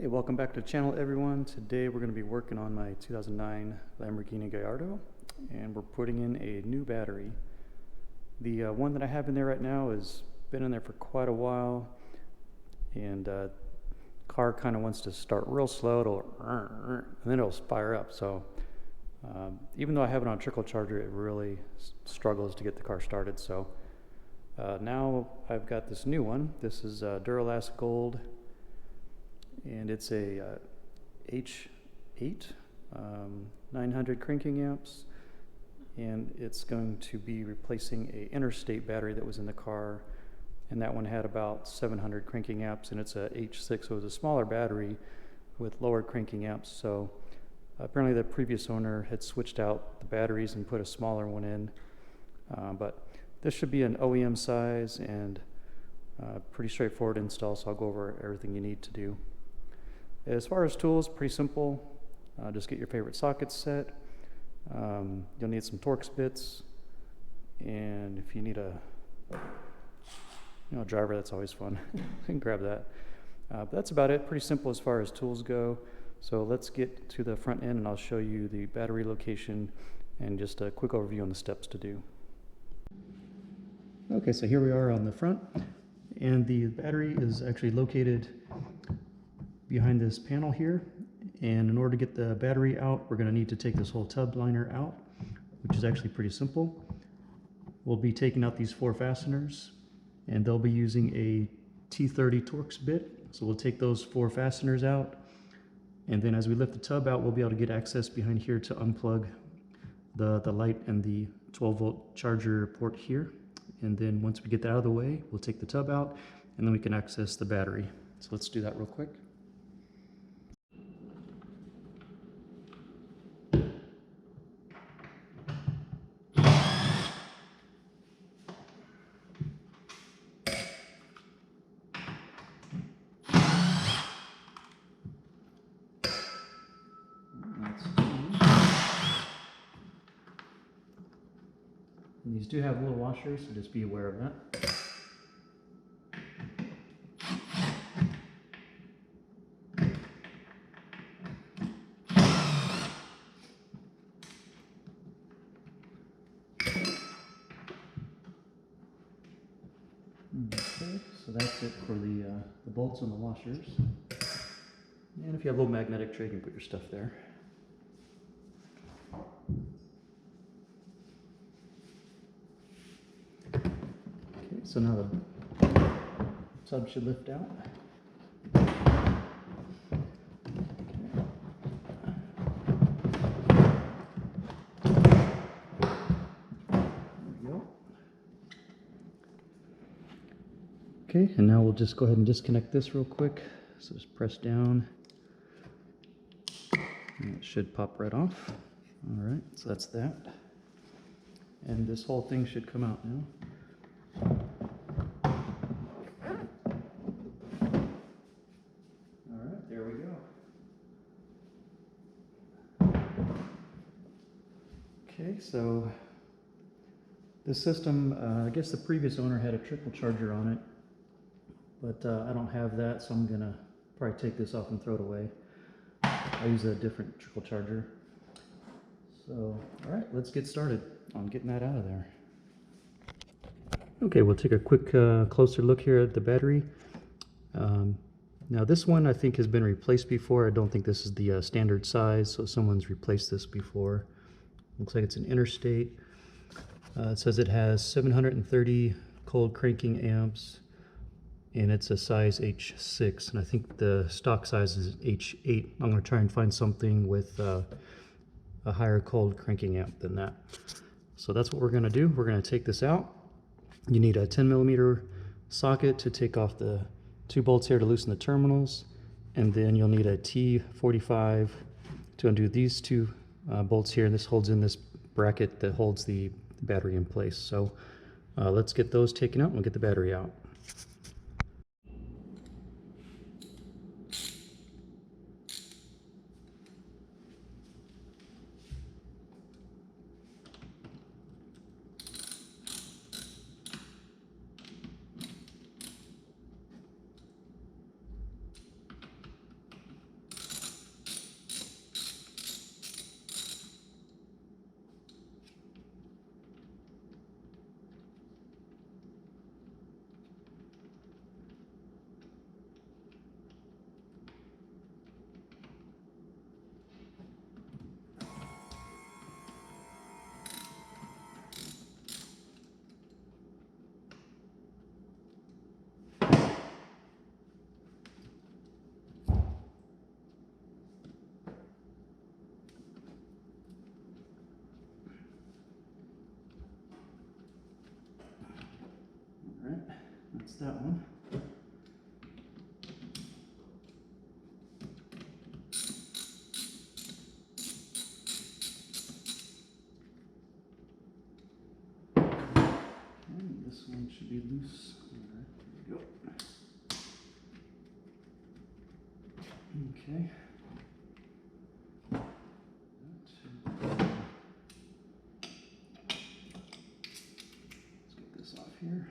Hey, welcome back to the channel, everyone. Today we're going to be working on my 2009 Lamborghini Gallardo, and we're putting in a new battery. The one that I have in there right now has been in there for quite a while, and car kind of wants to start real slow, and then it'll fire up. So even though I have it on a trickle charger, it really struggles to get the car started. So now I've got this new one. This is Duralast Gold, and it's a H8 900 cranking amps, and it's going to be replacing a interstate battery that was in the car, and that one had about 700 cranking amps, and it's a H6, so it was a smaller battery with lower cranking amps. So apparently the previous owner had switched out the batteries and put a smaller one in, but this should be an OEM size and pretty straightforward install, so I'll go over everything you need to do. As far as tools, pretty simple. Just get your favorite socket set. You'll need some Torx bits, and if you need a driver, that's always fun. You can grab that. But that's about it. Pretty simple as far as tools go. So let's get to the front end, and I'll show you the battery location and just a quick overview on the steps to do. Okay, so here we are on the front, and the battery is actually located behind this panel here, and in order to get the battery out, we're going to need to take this whole tub liner out, which is actually pretty simple. We'll be taking out these 4 fasteners, and they'll be using a T30 Torx bit. So we'll take those 4 fasteners out, and then as we lift the tub out, we'll be able to get access behind here to unplug the light and the 12-volt charger port here. And then once we get that out of the way, we'll take the tub out, and then we can access the battery. So let's do that real quick. And these do have little washers, so just be aware of that. Okay, so that's it for the bolts and the washers. And if you have a little magnetic tray, you can put your stuff there. So now the tub should lift out. There we go. Okay, and now we'll just go ahead and disconnect this real quick. So just press down, and it should pop right off. All right, so that's that. And this whole thing should come out now. There we go. Okay, so this system, I guess the previous owner had a trickle charger on it, but I don't have that, so I'm gonna probably take this off and throw it away. I use a different trickle charger. So, all right, let's get started on getting that out of there. Okay, we'll take a quick closer look here at the battery. Now this one I think has been replaced before. I don't think this is the standard size, so someone's replaced this before. Looks like it's an interstate. It says it has 730 cold cranking amps, and it's a size H6, and I think the stock size is H8. I'm going to try and find something with a higher cold cranking amp than that. So that's what we're going to do. We're going to take this out. You need a 10mm socket to take off the 2 bolts here to loosen the terminals, and then you'll need a T45 to undo these 2 bolts here, and this holds in this bracket that holds the battery in place. So let's get those taken out and we'll get the battery out. that one. And this one should be loose. All right, there we go. Okay. Let's get this off here.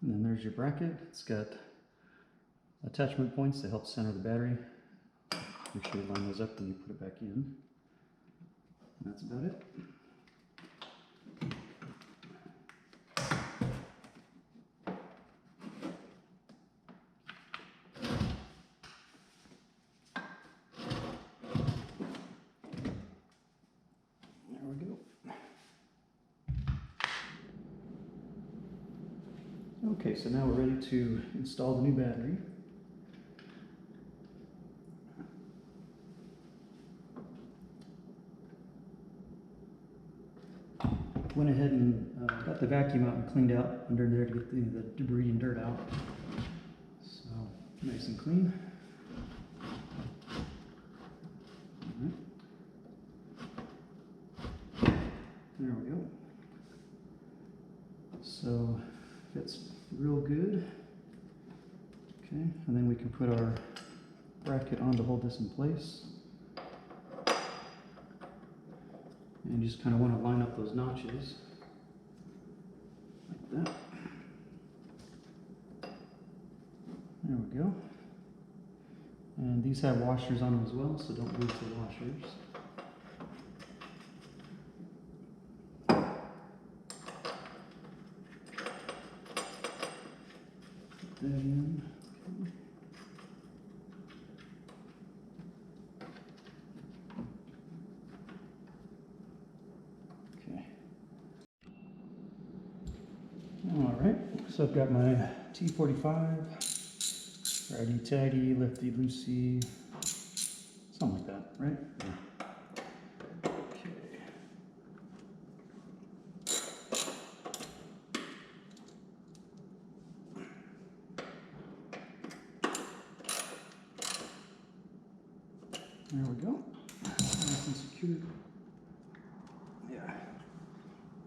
And then there's your bracket. It's got attachment points to help center the battery. Make sure you line those up when you put it back in. And that's about it. There we go. Okay, so now we're ready to install the new battery. Went ahead and got the vacuum out and cleaned out under there to get the debris and dirt out. So, nice and clean. All right. There we go. So, fits real good. Okay, and then we can put our bracket on to hold this in place. And you just kind of want to line up those notches like that. There we go. And these have washers on them as well, so don't lose the washers. Put that in. Alright, so I've got my T45, righty tighty, lefty loosey, something like that, right? Yeah. Okay. There we go. Nice and secure. Yeah.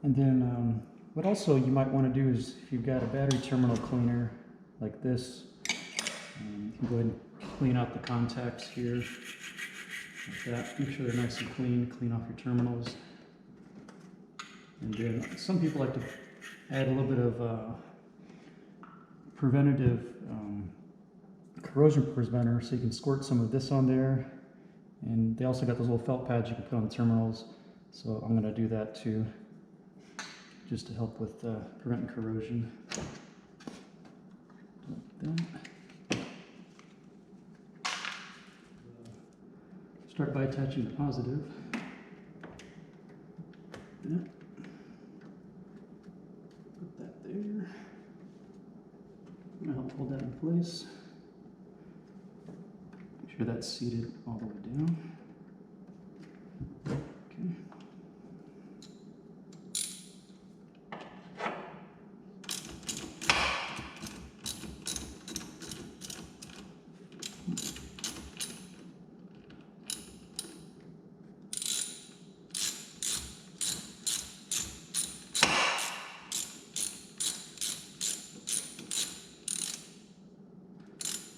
And then, what also you might want to do is, if you've got a battery terminal cleaner like this, you can go ahead and clean out the contacts here, like that. Make sure they're nice and clean. Clean off your terminals. And then some people like to add a little bit of preventative corrosion preventer, so you can squirt some of this on there. And they also got those little felt pads you can put on the terminals. So I'm going to do that too, just to help with preventing corrosion. Like that. Start by attaching the positive. Like that. Put that there. I'm going to help hold that in place. Make sure that's seated all the way down. Okay.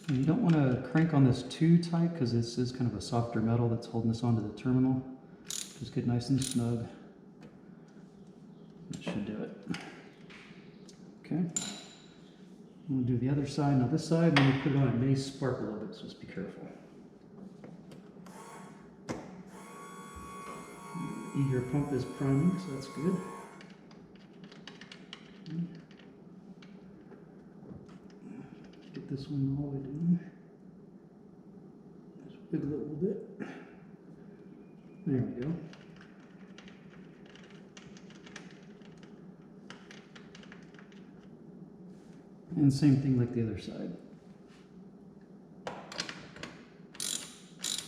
You don't want to crank on this too tight because this is kind of a softer metal that's holding this onto the terminal. Just get nice and snug. That should do it. Okay. I'm going to do the other side. Now this side, when you put it on, it may spark a little bit, so just be careful. The eager pump is priming, so that's good. Okay. this one all the way down. Just wiggle it a little bit. There we go. And same thing like the other side.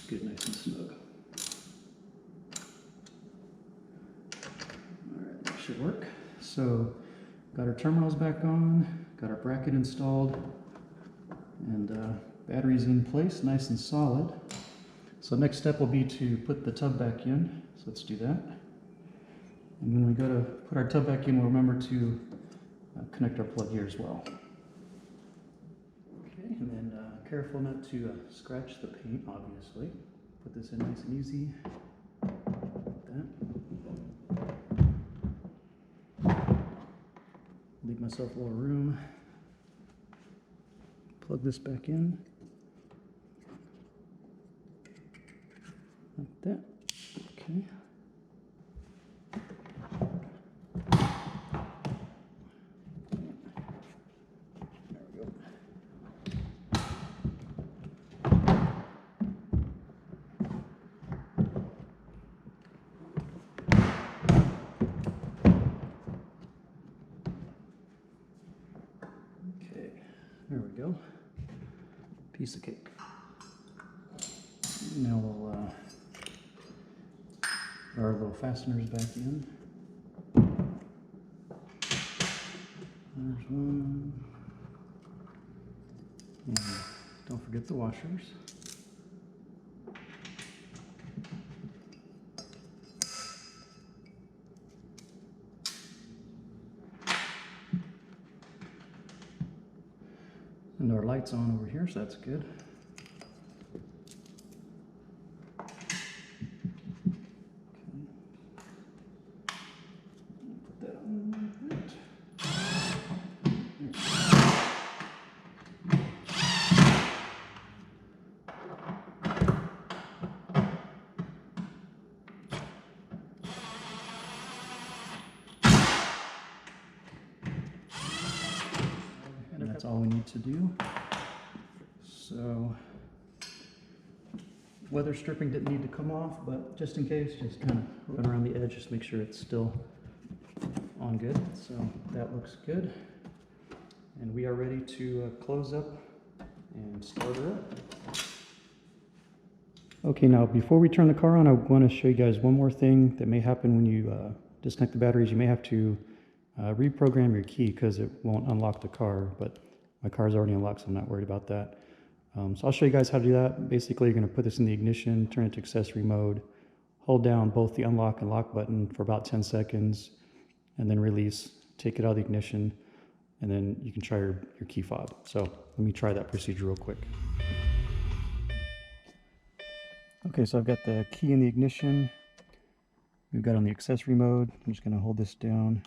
Get it nice and snug. Alright, that should work. So, got our terminals back on, got our bracket installed, and batteries in place, nice and solid. So next step will be to put the tub back in. So let's do that. And when we go to put our tub back in, we'll remember to connect our plug here as well. Okay, and then careful not to scratch the paint, obviously. Put this in nice and easy. Like that. Leave myself a little room. Plug this back in. Like that. Okay. There we go. Okay, there we go. Piece of cake. Now we'll our little fasteners back in. There's one. And don't forget the washers. And our light's on over here, so that's good. And that's all we need to do. So, weather stripping didn't need to come off, but just in case, just kind of run around the edge, just make sure it's still on good. So that looks good. And we are ready to close up and start her up. Okay, now before we turn the car on, I want to show you guys one more thing that may happen when you disconnect the batteries. You may have to reprogram your key because it won't unlock the car, but my car's already unlocked, so I'm not worried about that. So I'll show you guys how to do that. Basically, you're going to put this in the ignition, turn it to accessory mode, hold down both the unlock and lock button for about 10 seconds, and then release, take it out of the ignition, and then you can try your key fob. So let me try that procedure real quick. Okay, so I've got the key in the ignition. We've got on the accessory mode. I'm just going to hold this down,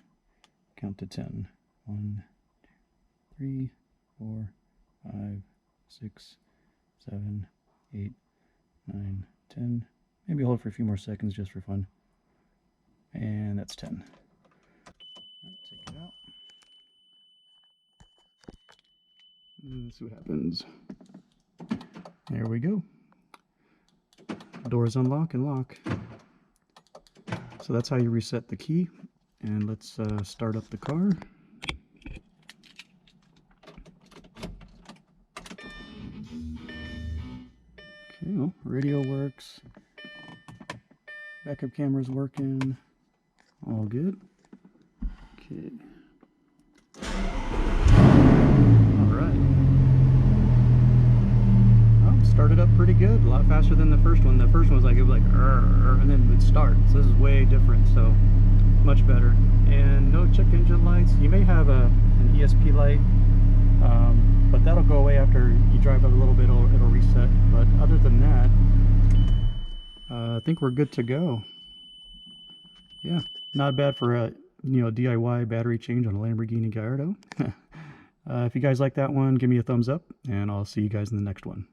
count to 10. 1, 2, 3, 4, 5, 6, 7, 8, 9, 10. Maybe hold for a few more seconds just for fun. And that's 10. Right, take it out. And let's see what happens. There we go. Doors unlock and lock. So that's how you reset the key. And let's start up the car. Okay, well, radio works. Backup camera's working. All good. Okay. Alright. Well, started up pretty good. A lot faster than the first one. The first one was like, it was like, and then it would start. So this is way different, so much better. And no check engine lights. You may have an ESP light, but that'll go away after you drive up a little bit, it'll reset. But other than that, I think we're good to go. Yeah, not bad for a DIY battery change on a Lamborghini Gallardo. If you guys like that one, give me a thumbs up, and I'll see you guys in the next one.